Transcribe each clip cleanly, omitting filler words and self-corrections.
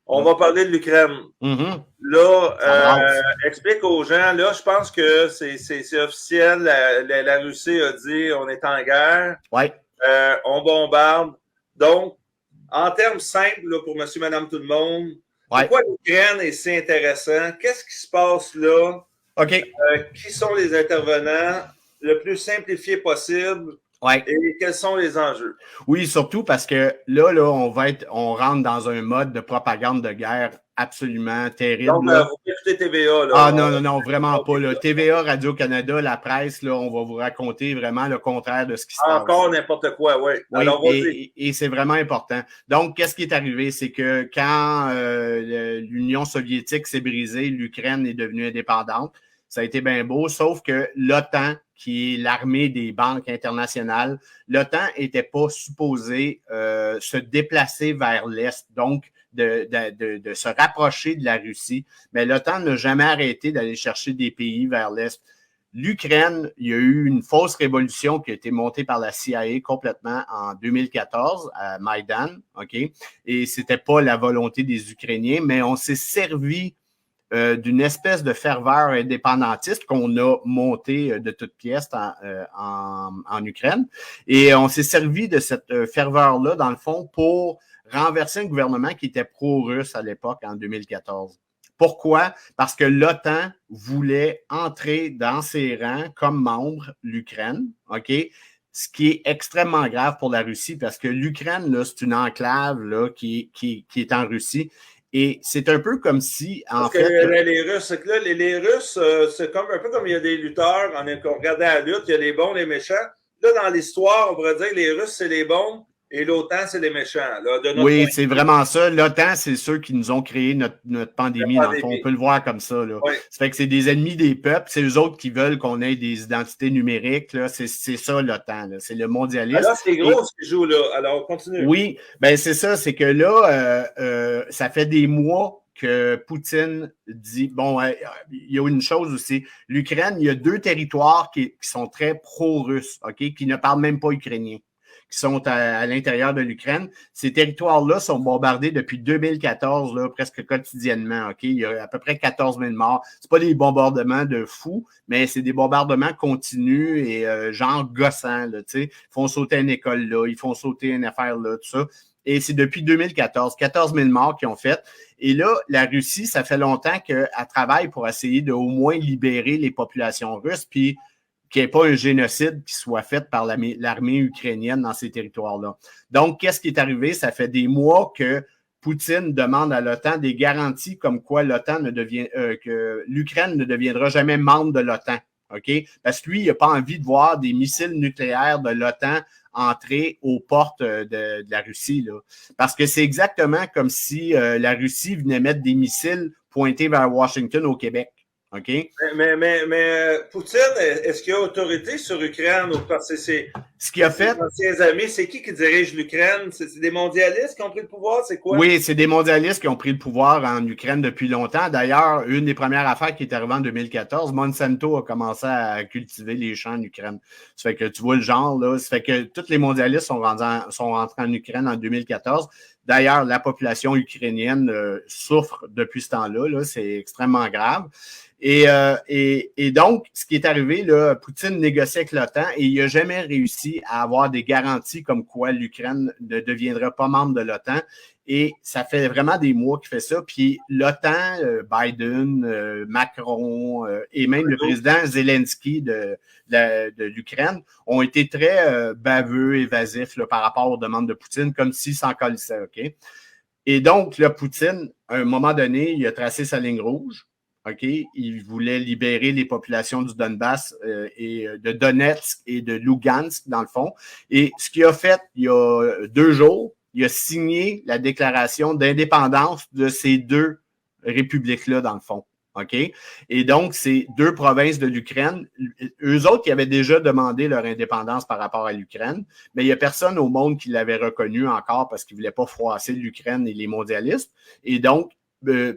On va parler de l'Ukraine. Mhm. Là, Ça brasse. explique aux gens, là, je pense que c'est officiel. La Russie a dit on est en guerre, Oui. on bombarde. Donc, en termes simples, là, pour monsieur, madame, tout le monde, Oui. pourquoi l'Ukraine est si intéressant? Qu'est-ce qui se passe là? OK. Qui sont les intervenants? Le plus simplifié possible. Oui. Et quels sont les enjeux? Oui, surtout parce que là, on rentre dans un mode de propagande de guerre absolument Donc, terrible, là. vous écoutez TVA, là. Ah non, non, non, vraiment pas. Là. TVA, Radio-Canada, la presse, là, on va vous raconter vraiment le contraire de ce qui se passe. Encore n'importe quoi, oui. Oui, Alors, vas-y. et c'est vraiment important. Donc, qu'est-ce qui est arrivé? C'est que quand l'Union soviétique s'est brisée, l'Ukraine est devenue indépendante. Ça a été bien beau, sauf que l'OTAN, qui est l'armée des banques internationales, l'OTAN n'était pas supposé se déplacer vers l'Est, donc de se rapprocher de la Russie. Mais l'OTAN n'a jamais arrêté d'aller chercher des pays vers l'Est. L'Ukraine, il y a eu une fausse révolution qui a été montée par la CIA complètement en 2014 à Maïdan, OK? Et c'était pas la volonté des Ukrainiens, mais on s'est servi d'une espèce de ferveur indépendantiste qu'on a montée de toutes pièces en Ukraine. Et on s'est servi de cette ferveur-là, dans le fond, pour renverser un gouvernement qui était pro-russe à l'époque, en 2014. Pourquoi? Parce que l'OTAN voulait entrer dans ses rangs comme membre l'Ukraine, OK? Ce qui est extrêmement grave pour la Russie parce que l'Ukraine, là, c'est une enclave là, qui est en Russie. Et c'est un peu comme si, en Parce que fait. les Russes, c'est que là, les Russes, c'est comme un peu comme il y a des lutteurs, on regardait la lutte, il y a les bons, les méchants. Là, dans l'histoire, on pourrait dire que les Russes, c'est les bons et l'OTAN, c'est les méchants, là, de notre point Oui, de c'est vue. vraiment ça. L'OTAN, c'est ceux qui nous ont créé notre La pandémie, dans le fond. On pandémie. peut le voir comme ça. Là. Oui. Ça fait que c'est des ennemis des peuples. C'est eux autres qui veulent qu'on ait des identités numériques. Là. C'est ça, l'OTAN. Là. C'est le mondialisme. Alors, c'est gros Et ce qu'ils jouent là. Alors, on continue. oui, ben c'est ça. C'est que là, ça fait des mois que Poutine dit, bon, il y a une chose aussi. L'Ukraine, il y a deux territoires qui sont très pro-russes, OK, qui ne parlent même pas ukrainien, qui sont à l'intérieur de l'Ukraine. Ces territoires-là sont bombardés depuis 2014, là, presque quotidiennement. OK? Il y a à peu près 14 000 morts. C'est pas des bombardements de fous, mais c'est des bombardements continus et genre gossants. Là, ils font sauter une école là, ils font sauter une affaire là, tout ça. Et c'est depuis 2014, 14 000 morts qu'ils ont fait. Et là, la Russie, ça fait longtemps qu'elle travaille pour essayer de au moins libérer les populations russes. Puis qu'il n'y ait pas un génocide qui soit fait par l'armée ukrainienne dans ces territoires-là. Donc, qu'est-ce qui est arrivé? Ça fait des mois que Poutine demande à l'OTAN des garanties comme quoi que l'Ukraine ne deviendra jamais membre de l'OTAN. OK? Parce que lui, il n'a pas envie de voir des missiles nucléaires de l'OTAN entrer aux portes de la Russie. Là. Parce que c'est exactement comme si la Russie venait mettre des missiles pointés vers Washington au Québec. OK? Mais Poutine, est-ce qu'il y a autorité sur l'Ukraine ou parce que c'est Ce qu'il a ses fait, anciens amis? C'est qui dirige l'Ukraine? C'est des mondialistes qui ont pris le pouvoir? C'est quoi? oui, c'est des mondialistes qui ont pris le pouvoir en Ukraine depuis longtemps. D'ailleurs, une des premières affaires qui est arrivée en 2014, Monsanto a commencé à cultiver les champs en Ukraine. Ça fait que tu vois le genre, là. Ça fait que tous les mondialistes sont rentrés en Ukraine en 2014. D'ailleurs, la population ukrainienne souffre depuis ce temps-là. Là. C'est extrêmement grave. Et donc, ce qui est arrivé, là, Poutine négociait avec l'OTAN et il n'a jamais réussi à avoir des garanties comme quoi l'Ukraine ne deviendra pas membre de l'OTAN. Et ça fait vraiment des mois qu'il fait ça. Puis l'OTAN, Biden, Macron et même le président Zelensky de l'Ukraine ont été très baveux, évasifs là, par rapport aux demandes de Poutine, comme s'il s'en colissait. OK? Et donc, là, Poutine, à un moment donné, il a tracé sa ligne rouge. OK? Il voulait libérer les populations du Donbass et de Donetsk et de Lugansk, dans le fond. Et ce qu'il a fait il y a 2 jours, il a signé la déclaration d'indépendance de ces deux républiques-là, dans le fond. OK? Et donc, c'est deux provinces de l'Ukraine. Eux autres qui avaient déjà demandé leur indépendance par rapport à l'Ukraine, mais il n'y a personne au monde qui l'avait reconnu encore parce qu'il ne voulait pas froisser l'Ukraine et les mondialistes. Et donc,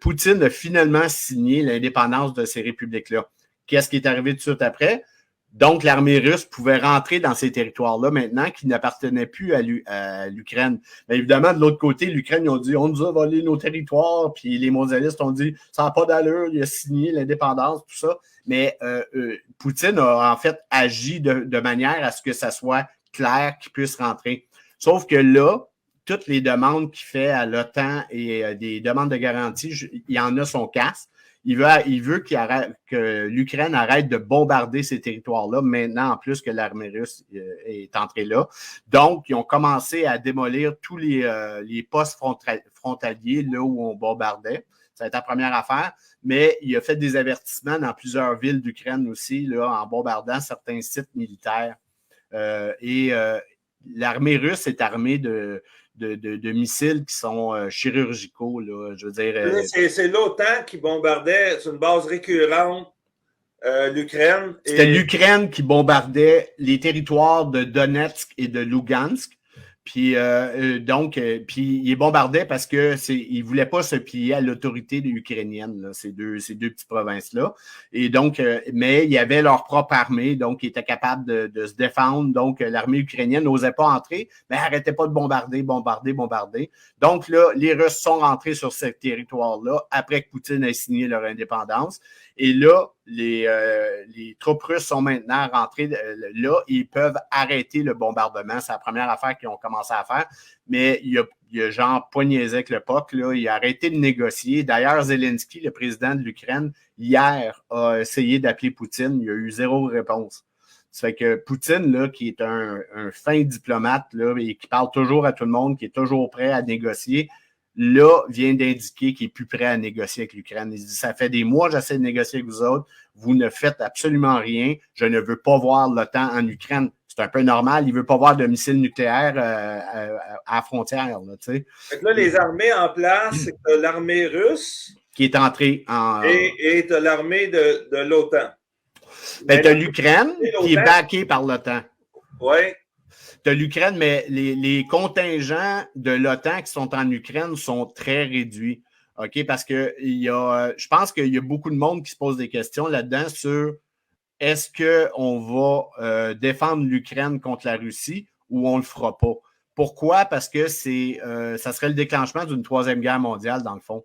Poutine a finalement signé l'indépendance de ces républiques-là. Qu'est-ce qui est arrivé tout de suite après? Donc, l'armée russe pouvait rentrer dans ces territoires-là maintenant qui n'appartenaient plus à l'Ukraine. Mais évidemment, de l'autre côté, l'Ukraine, ils ont dit, on nous a volé nos territoires, puis les mondialistes ont dit, ça n'a pas d'allure, il a signé l'indépendance, tout ça. Mais Poutine a en fait agi de manière à ce que ça soit clair qu'il puisse rentrer. Sauf que là, toutes les demandes qu'il fait à l'OTAN et des demandes de garantie, il y en a son casse. Il veut que l'Ukraine arrête de bombarder ces territoires-là, maintenant, en plus que l'armée russe est entrée là. Donc, ils ont commencé à démolir tous les postes frontaliers là où on bombardait. Ça a été la première affaire. Mais il a fait des avertissements dans plusieurs villes d'Ukraine aussi, là, en bombardant certains sites militaires. L'armée russe est armée de missiles qui sont chirurgicaux. Là, je veux dire, c'est l'OTAN qui bombardait, c'est une base récurrente, l'Ukraine. C'était l'Ukraine qui bombardait les territoires de Donetsk et de Lugansk. Puis puis il bombardait parce que il voulait pas se plier à l'autorité ukrainienne, là, ces deux petites provinces-là. Et donc, mais il y avait leur propre armée, donc ils étaient capables de se défendre. Donc, l'armée ukrainienne n'osait pas entrer, mais arrêtait pas de bombarder. Donc là, les Russes sont rentrés sur ce territoire-là après que Poutine ait signé leur indépendance. Et là, les troupes russes sont maintenant rentrées là et ils peuvent arrêter le bombardement. C'est la première affaire qu'ils ont commencé à faire. Mais il y a genre pas niaisé avec le POC, là. Il a arrêté de négocier. D'ailleurs, Zelensky, le président de l'Ukraine, hier, a essayé d'appeler Poutine. Il y a eu zéro réponse. Ça fait que Poutine, là, qui est un fin diplomate là, et qui parle toujours à tout le monde, qui est toujours prêt à négocier, là, vient d'indiquer qu'il est plus prêt à négocier avec l'Ukraine. Il dit, ça fait des mois que j'essaie de négocier avec vous autres. Vous ne faites absolument rien. Je ne veux pas voir l'OTAN en Ukraine. C'est un peu normal. Il ne veut pas voir de missiles nucléaires à la frontière. Là, tu sais. Là, les armées en place, c'est l'armée russe qui est entrée en... Et tu as l'armée de l'OTAN. Ben, tu as l'Ukraine qui est backée par l'OTAN. Oui. Tu as l'Ukraine, mais les contingents de l'OTAN qui sont en Ukraine sont très réduits. OK? Parce que je pense qu'il y a beaucoup de monde qui se pose des questions là-dedans sur est-ce qu'on va défendre l'Ukraine contre la Russie ou on ne le fera pas? Pourquoi? Parce que ça serait le déclenchement d'une troisième guerre mondiale, dans le fond.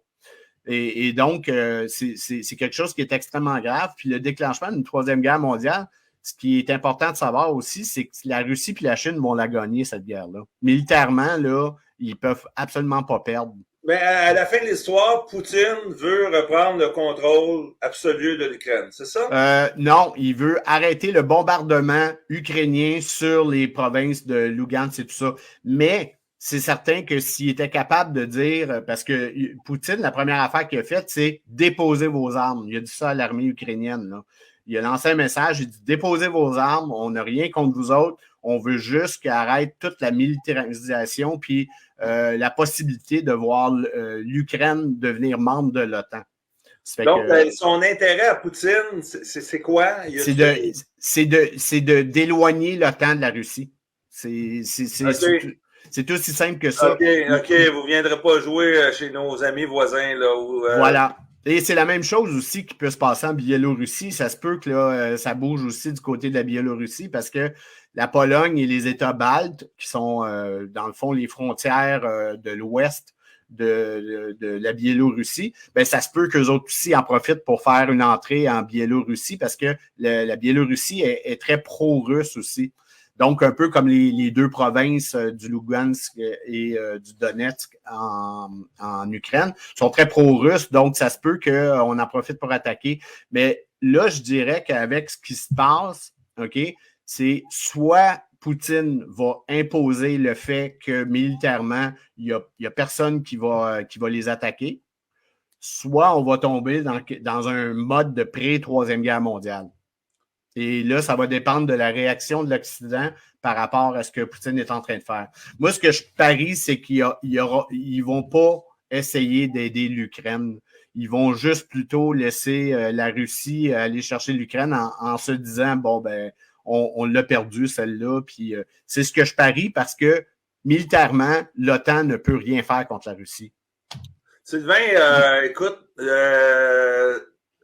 Et donc, c'est quelque chose qui est extrêmement grave. Puis le déclenchement d'une troisième guerre mondiale, ce qui est important de savoir aussi, c'est que la Russie et la Chine vont la gagner, cette guerre-là. Militairement, là, ils ne peuvent absolument pas perdre. Mais à la fin de l'histoire, Poutine veut reprendre le contrôle absolu de l'Ukraine, c'est ça? Non, il veut arrêter le bombardement ukrainien sur les provinces de Lugansk et tout ça. Mais c'est certain que s'il était capable de dire, parce que Poutine, la première affaire qu'il a faite, c'est déposer vos armes. Il a dit ça à l'armée ukrainienne, là. Il a lancé un message, il dit déposez vos armes, on n'a rien contre vous autres, on veut juste qu'il arrête toute la militarisation puis la possibilité de voir l'Ukraine devenir membre de l'OTAN. Donc, son intérêt à Poutine, c'est quoi? C'est de d'éloigner l'OTAN de la Russie. C'est aussi simple que ça. OK, vous ne viendrez pas jouer chez nos amis voisins. Là, Voilà. Et c'est la même chose aussi qui peut se passer en Biélorussie. Ça se peut que là, ça bouge aussi du côté de la Biélorussie parce que la Pologne et les États baltes, qui sont dans le fond les frontières de l'ouest de la Biélorussie, ben ça se peut qu'eux autres aussi en profitent pour faire une entrée en Biélorussie parce que la Biélorussie est très pro-russe aussi. Donc, un peu comme les deux provinces du Lugansk et du Donetsk en Ukraine sont très pro-russes, donc ça se peut qu'on en profite pour attaquer. Mais là, je dirais qu'avec ce qui se passe, OK, c'est soit Poutine va imposer le fait que militairement, il y a personne qui va les attaquer, soit on va tomber dans un mode de pré-troisième guerre mondiale. Et là, ça va dépendre de la réaction de l'Occident par rapport à ce que Poutine est en train de faire. Moi, ce que je parie, c'est qu'ils ne vont pas essayer d'aider l'Ukraine. Ils vont juste plutôt laisser la Russie aller chercher l'Ukraine en se disant, bon, ben, on l'a perdu, celle-là. Puis c'est ce que je parie parce que militairement, l'OTAN ne peut rien faire contre la Russie. Sylvain, écoute,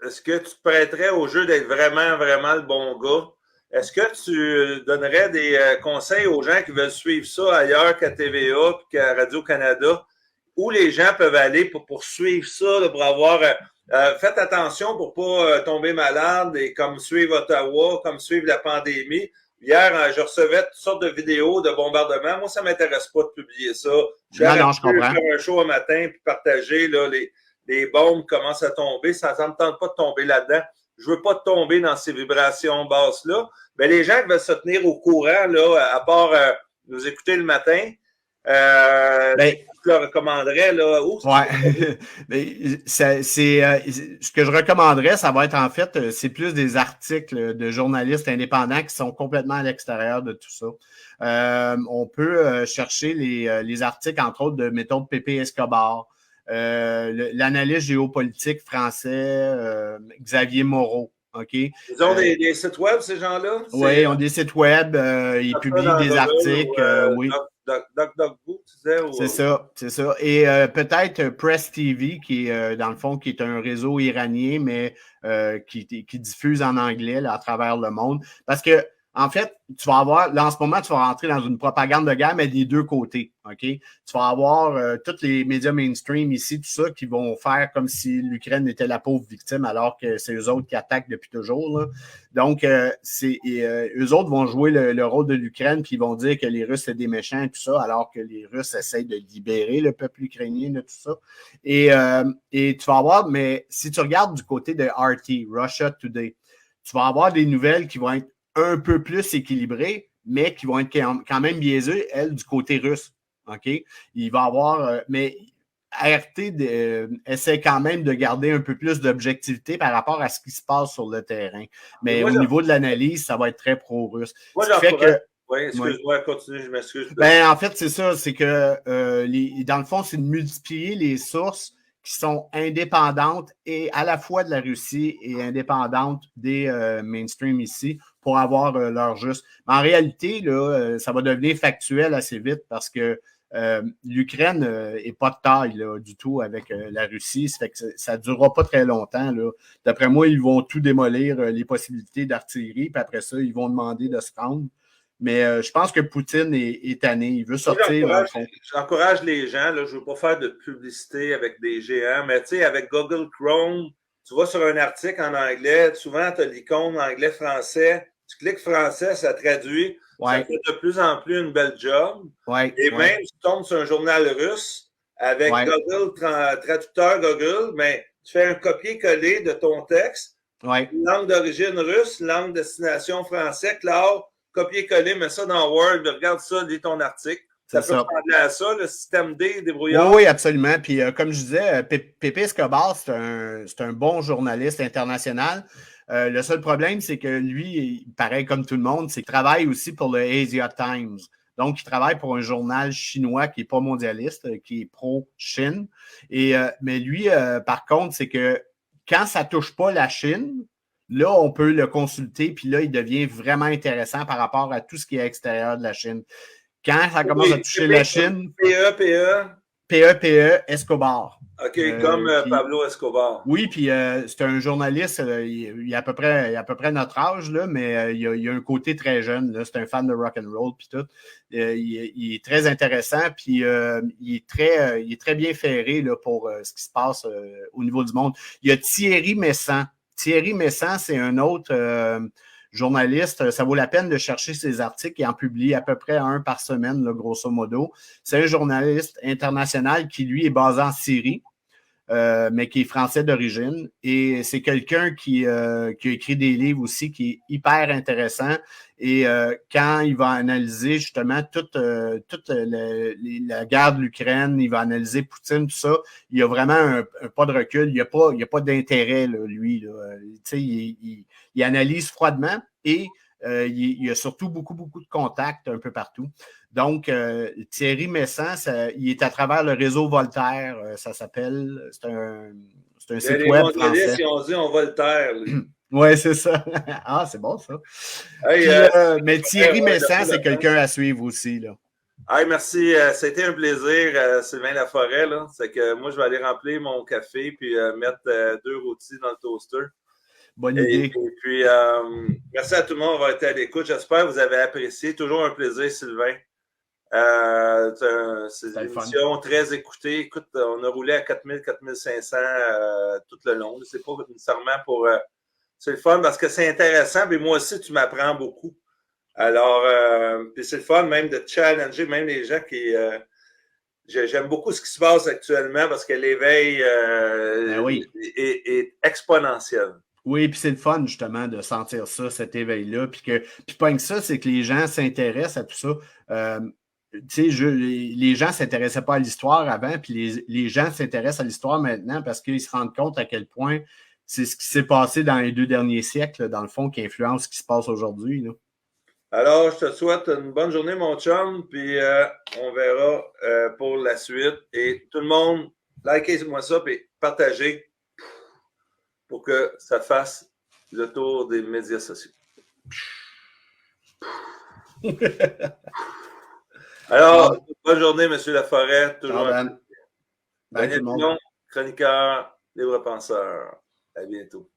est-ce que tu te prêterais au jeu d'être vraiment, vraiment le bon gars? est-ce que tu donnerais des conseils aux gens qui veulent suivre ça ailleurs qu'à TVA et qu'à Radio-Canada, où les gens peuvent aller pour suivre ça, là, pour avoir... faites attention pour pas tomber malade et comme suivre Ottawa, comme suivre la pandémie. Hier, je recevais toutes sortes de vidéos de bombardements. Moi, ça m'intéresse pas de publier ça. Je comprends. Faire un show un matin puis partager là, les bombes commencent à tomber. Ça ne me tente pas de tomber là-dedans. Je veux pas tomber dans ces vibrations basses-là. Mais les gens qui veulent se tenir au courant, là, à part nous écouter le matin, je leur recommanderais, là. Ce que je recommanderais, ça va être en fait, c'est plus des articles de journalistes indépendants qui sont complètement à l'extérieur de tout ça. On peut chercher les articles, entre autres, de méthode Pépé Escobar, l'analyste géopolitique français, Xavier Moreau. OK. Ils ont des sites web, ces gens-là? Oui, ils ont des sites web, ils publient des articles. Oui. DuckDuckGo, tu disais? C'est ça. Et peut-être Press TV, qui est, dans le fond, qui est un réseau iranien, mais qui diffuse en anglais là, à travers le monde. Parce que, en fait, tu vas avoir, là, en ce moment, tu vas rentrer dans une propagande de guerre, mais des deux côtés, OK? Tu vas avoir tous les médias mainstream ici, tout ça, qui vont faire comme si l'Ukraine était la pauvre victime, alors que c'est eux autres qui attaquent depuis toujours, là. Donc, eux autres vont jouer le rôle de l'Ukraine, puis ils vont dire que les Russes, c'est des méchants et tout ça, alors que les Russes essayent de libérer le peuple ukrainien de tout ça. Et tu vas avoir, mais si tu regardes du côté de RT, Russia Today, tu vas avoir des nouvelles qui vont être un peu plus équilibrées, mais qui vont être quand même biaisées, elles, du côté russe. OK? Il va y avoir... mais RT essaie quand même de garder un peu plus d'objectivité par rapport à ce qui se passe sur le terrain. Mais au niveau de l'analyse, ça va être très pro-russe. Moi, oui, excuse-moi, continue, je m'excuse. En fait, c'est ça, c'est que dans le fond, c'est de multiplier les sources qui sont indépendantes et à la fois de la Russie et indépendantes des mainstream ici pour avoir leur juste. Mais en réalité, là, ça va devenir factuel assez vite parce que l'Ukraine n'est pas de taille là, du tout avec la Russie. Ça fait que ça ne durera pas très longtemps. Là. D'après moi, ils vont tout démolir, les possibilités d'artillerie, puis après ça, ils vont demander de se rendre. Mais je pense que Poutine est tanné. Il veut sortir. J'encourage les gens. Là, je ne veux pas faire de publicité avec des géants, mais tu sais, avec Google Chrome, tu vas sur un article en anglais, souvent tu as l'icône anglais-français. Tu cliques français, ça traduit. Ouais. Ça fait de plus en plus une belle job. Et même si tu tombes sur un journal russe avec Google, traducteur Google, mais tu fais un copier-coller de ton texte. Langue d'origine russe, langue de destination français, clair. Copier-coller, mets ça dans Word, regarde ça, lis ton article. Ça peut ressembler à ça, le système D, débrouillard. Oui, absolument. Puis, comme je disais, Pépé Escobar, c'est un bon journaliste international. Le seul problème, c'est que lui, pareil comme tout le monde, c'est qu'il travaille aussi pour le Asia Times. Donc, il travaille pour un journal chinois qui n'est pas mondialiste, qui est pro-Chine. Mais lui, par contre, c'est que quand ça ne touche pas la Chine, là, on peut le consulter, puis là, il devient vraiment intéressant par rapport à tout ce qui est extérieur de la Chine. Quand ça commence à toucher la Chine... PE Escobar. OK, comme Pablo Escobar. Oui, puis c'est un journaliste, il a à peu près notre âge, là, mais il a un côté très jeune. Là, c'est un fan de rock'n'roll, puis tout. Il est très intéressant, puis il est très bien ferré là, pour ce qui se passe au niveau du monde. Il y a Thierry Messant. Thierry Messant, c'est un autre journaliste. Ça vaut la peine de chercher ses articles. Il en publie à peu près un par semaine, là, grosso modo. C'est un journaliste international qui, lui, est basé en Syrie, mais qui est français d'origine. Et c'est quelqu'un qui a écrit des livres aussi qui est hyper intéressant. Et quand il va analyser justement toute la guerre de l'Ukraine, il va analyser Poutine, tout ça, il y a vraiment un pas de recul. Il n'y a pas d'intérêt, là, lui. Là. Il analyse froidement et il y a surtout beaucoup de contacts un peu partout. Donc, Thierry Messant, il est à travers le réseau Voltaire, ça s'appelle. C'est un site web français. Si on dit on Voltaire. Oui, c'est ça. Ah, c'est bon, ça. Hey, puis, mais Thierry Messant, c'est quelqu'un à suivre aussi, là. Hey, merci. C'était un plaisir, Sylvain Laforêt. Là. C'est que moi, je vais aller remplir mon café puis mettre 2 rôtis dans le toaster. Bonne idée. Et puis, merci à tout le monde d'avoir été à l'écoute. J'espère que vous avez apprécié. Toujours un plaisir, Sylvain. C'est une émission très écoutée. Écoute, on a roulé à 4000, 4500 tout le long. C'est pas nécessairement pour... c'est le fun parce que c'est intéressant. Mais moi aussi, tu m'apprends beaucoup. Alors, puis c'est le fun même de challenger même les gens qui... j'aime beaucoup ce qui se passe actuellement parce que l'éveil est exponentiel. Oui, puis c'est le fun, justement, de sentir ça, cet éveil-là. Puis pas que ça, c'est que les gens s'intéressent à tout ça. Tu sais, les gens ne s'intéressaient pas à l'histoire avant, puis les gens s'intéressent à l'histoire maintenant parce qu'ils se rendent compte à quel point c'est ce qui s'est passé dans les 2 derniers siècles, dans le fond, qui influence ce qui se passe aujourd'hui. Alors, je te souhaite une bonne journée, mon chum, puis on verra pour la suite. Et tout le monde, likez-moi ça, puis partagez pour que ça fasse le tour des médias sociaux. Alors, bonne journée, M. Laforêt. Toujours un Daniel Pilon, chroniqueur, libre penseur. À bientôt.